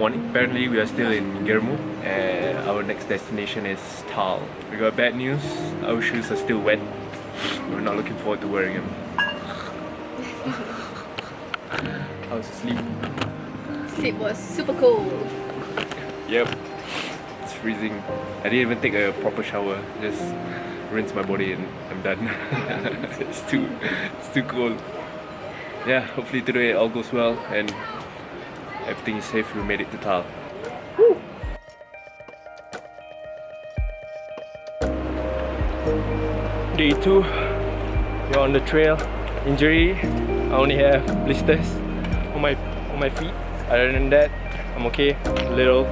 morning. Apparently we are still in Ghermu and our next destination is Tal. We got bad news, our shoes are still wet. We're not looking forward to wearing them. I was asleep. Sleep was super cold. Yep, it's freezing. I didn't even take a proper shower, just rinse my body and I'm done. It's too cold. Yeah, hopefully today all goes well and everything is safe. We made it to Tal. Woo! Day 2, we're on the trail. Injury, I only have blisters on my feet. Other than that, I'm okay. A little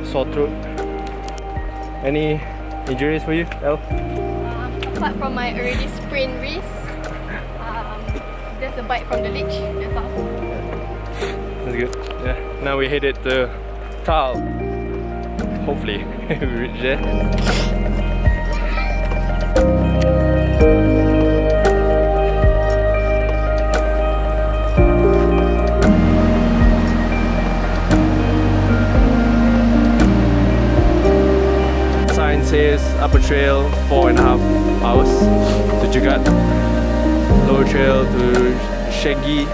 sore throat. Any injuries for you, El? Apart from my already sprained wrist, there's a bite from the leech. That's all. That's good. Yeah. Now we headed to Tal. Hopefully we reach there. Says upper trail 4.5 hours to Jagat, lower trail to Shaggy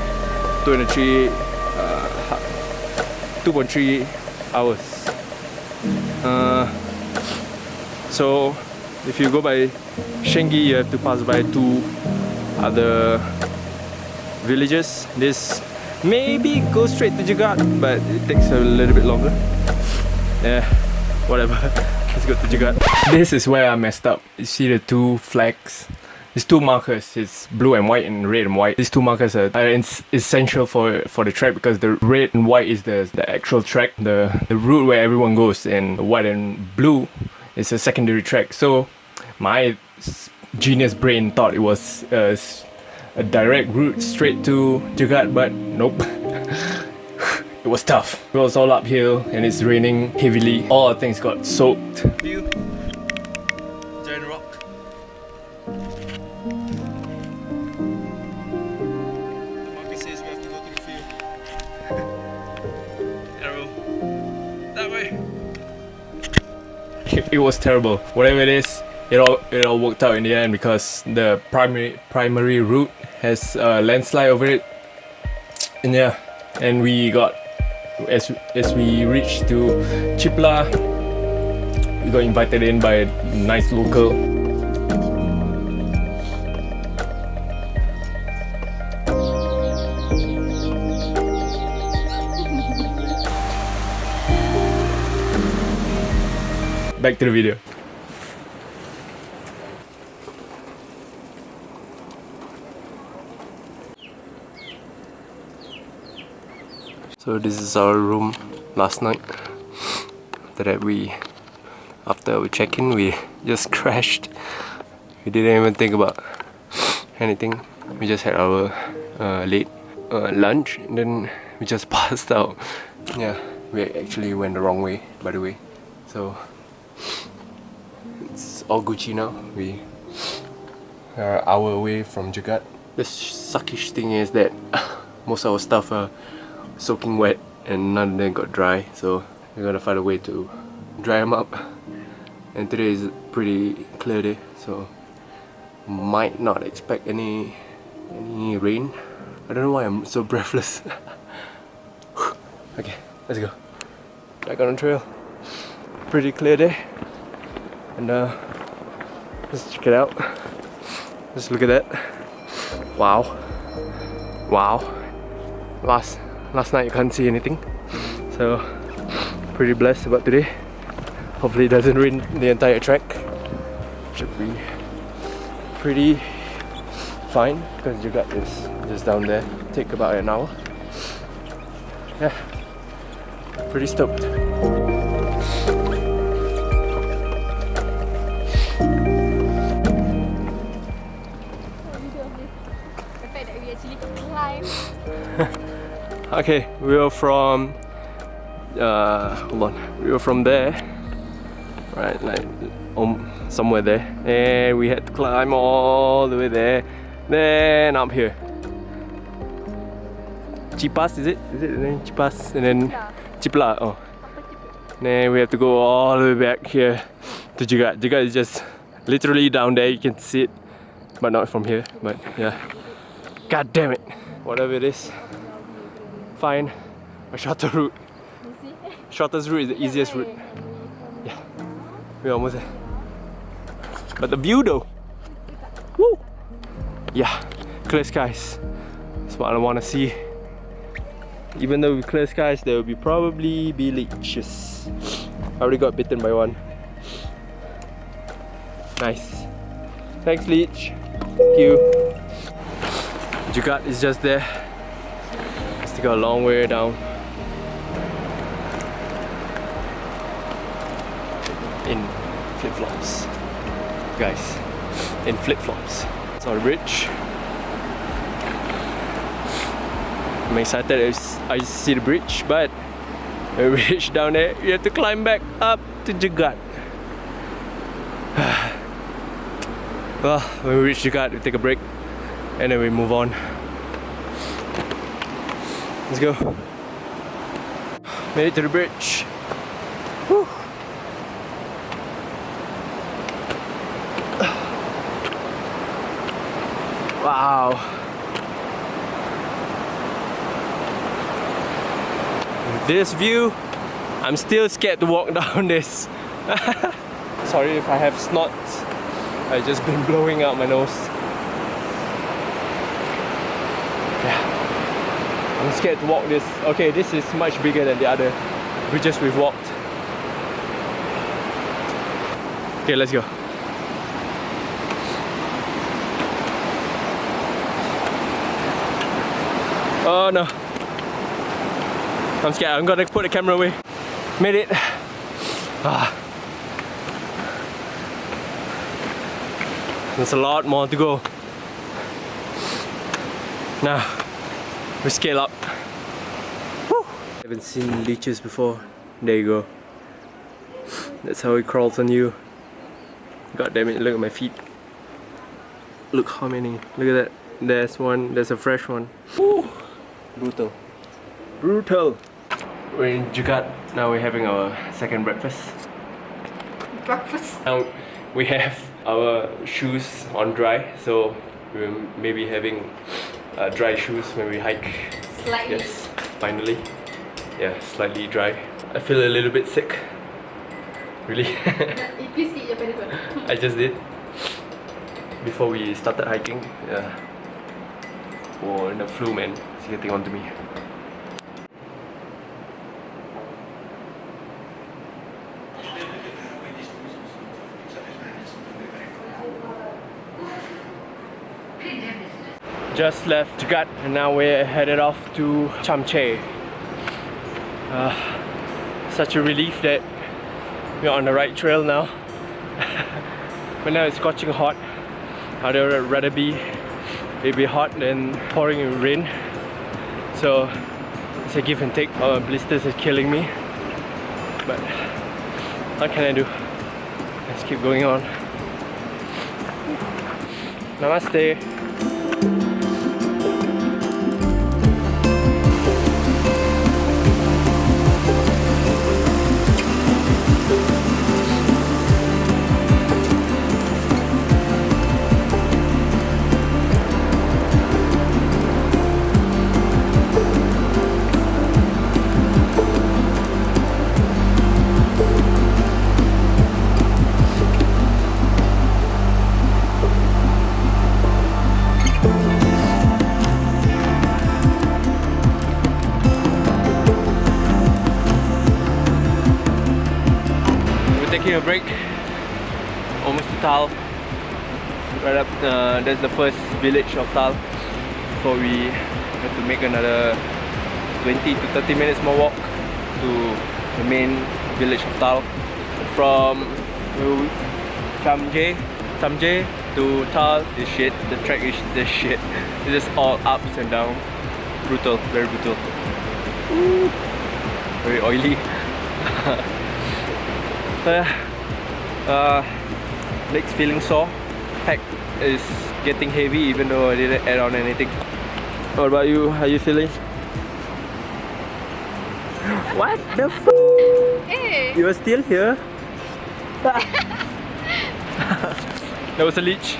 2.3 hours. So if you go by Shengi, you have to pass by 2 other villages. This maybe goes straight to Jagat, but it takes a little bit longer. Yeah, whatever. Let's go to Jagat. This is where I messed up. You see the 2 flags? These 2 markers, it's blue and white and red and white. These 2 markers are essential for the track because the red and white is the actual track, the route where everyone goes, and white and blue is a secondary track. So my genius brain thought it was a direct route straight to Jagat, but nope. It was tough. It was all uphill and it's raining heavily. All our things got soaked. View. Giant rock. The marker says we have to go to the field. Arrow. That way. It was terrible. Whatever it is, it all worked out in the end because the primary route has a landslide over it. And yeah, and we got as we reached to Chipla, we got invited in by a nice local. Back to the video. So this is our room last night. After we check-in, we just crashed. We didn't even think about anything. We just had our late lunch and then we just passed out. Yeah, we actually went the wrong way, by the way. So it's all Gucci now. We are an hour away from Jagat. The suckish thing is that most of our stuff are soaking wet and none of them got dry, so we're gonna find a way to dry them up. And today is a pretty clear day, so might not expect any rain. I don't know why I'm so breathless. Okay, let's go back on the trail. Pretty clear day, and let's check it out. Let's look at that. Wow. Last night you can't see anything, so pretty blessed about today. Hopefully it doesn't rain the entire track. Should be pretty fine because Jagat is just down there. Take about an hour. Yeah, pretty stoked. The fact that we actually climbed. Okay, we were from hold on. We were from there, right? Like somewhere there, and we had to climb all the way there, then up here. Chipas, is it? Is it the name Chipas? And then Chipla. Oh. Apa Chipla? Then we have to go all the way back here to Jagat. Jagat is just literally down there. You can see it, but not from here. But yeah. God damn it. Whatever it is, find a shorter route. Shortest route is the easiest route. Yeah. We're almost there. But the view though. Woo! Yeah. Clear skies. That's what I want to see. Even though with clear skies, there will probably be leeches. I already got bitten by one. Nice. Thanks, leech. Thank you. Jagat is just there. Still got a long way down. In flip-flops. Guys, in flip-flops. It's on a bridge. I'm excited as I see the bridge, but when we reach down there, you have to climb back up to Jagat. Well, when we reach Jagat, we take a break and then we move on. Let's go. Made it to the bridge. Whew. Wow. With this view, I'm still scared to walk down this. Sorry if I have snots. I've just been blowing out my nose. Yeah. I'm scared to walk this. Okay, this is much bigger than the other bridges we've walked. Okay, let's go. Oh no. I'm scared. I'm gonna put the camera away. Made it. There's a lot more to go. Now, we scale up. Woo. Haven't seen leeches before. There you go. That's how it crawls on you. God damn it, look at my feet. Look how many. Look at that. There's one, there's a fresh one. Woo. Brutal. Brutal. We're in Jagat. Now we're having our second breakfast. Breakfast. Now we have our shoes on dry, so we're maybe having dry shoes when we hike. Slightly. Yes, finally. Yeah, slightly dry. I feel a little bit sick. Really? Please eat your peanut. I just did. Before we started hiking. Yeah. Oh, the flu, man. It's getting onto me. Just left Jagat and now we're headed off to Chamche. Such a relief that we're on the right trail now. But now it's scorching hot. I'd rather be hot than pouring in rain. So it's a give and take. Blisters are killing me. But what can I do? Let's keep going on. Namaste. Taking a break, almost to Tal. Right up, that's the first village of Tal. Before we have to make another 20 to 30 minutes more walk to the main village of Tal. From Chamche to Tal is shit. The track is the shit. It's just all ups and downs. Brutal, very brutal. Ooh. Very oily. Legs feeling sore. Pack is getting heavy even though I didn't add on anything. What about you? How are you feeling? What the f? Eh. You are still here? There was a leech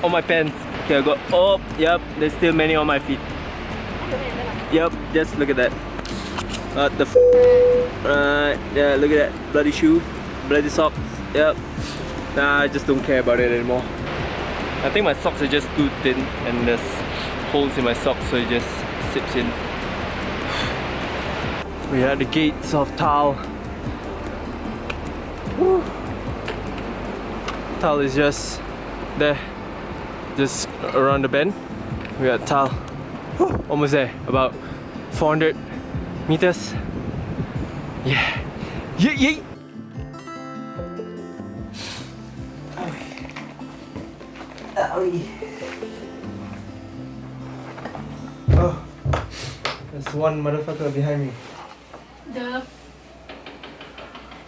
on my pants. Okay, I got. Oh, yep. There's still many on my feet. Yep. Just look at that. What the f? Yeah. Look at that. Bloody shoe. Bloody socks. Yep. Nah, I just don't care about it anymore. I think my socks are just too thin, and there's holes in my socks, so it just sips in. We are at the gates of Tal. Woo. Tal is just there, just around the bend. We are at Tal. Woo. Almost there, about 400 meters. Yeah. Yeah, yeah. Oh, there's one motherfucker behind me. The.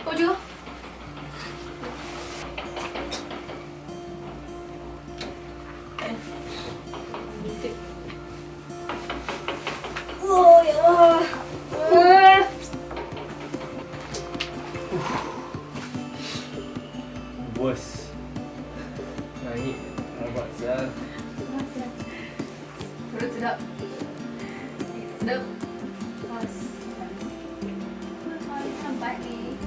Kau juga. Oh ya Allah. Worse. Naik. Nampak sial. Perut sedap. Sedap. Pas. Nampak ni.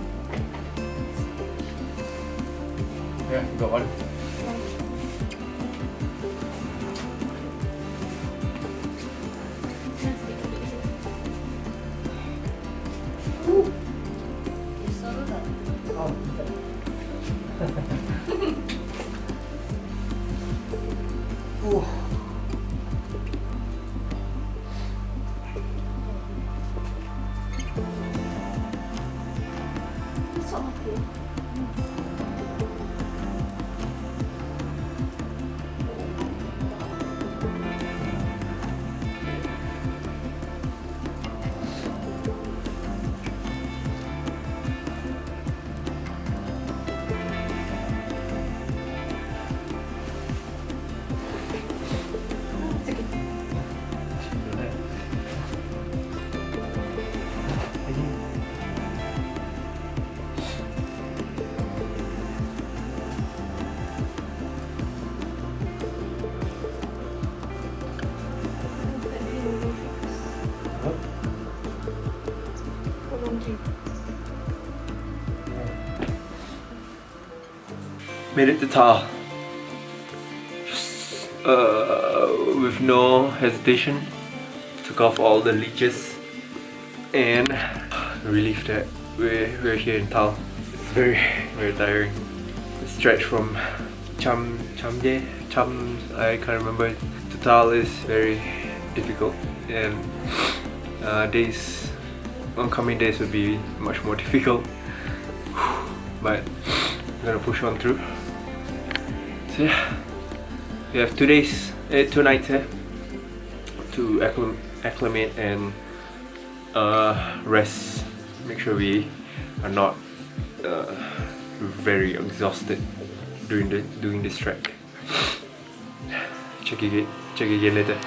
Yeah, got one. Made it to Tal. Just with no hesitation, took off all the leeches, and relieved that we're here in Tal. It's very tiring. The stretch from Cham I can't remember, to Tal is very difficult, and oncoming days will be much more difficult. But I'm gonna push on through. So yeah, we have 2 nights here to acclimate and rest. Make sure we are not very exhausted doing this trek. Check again later.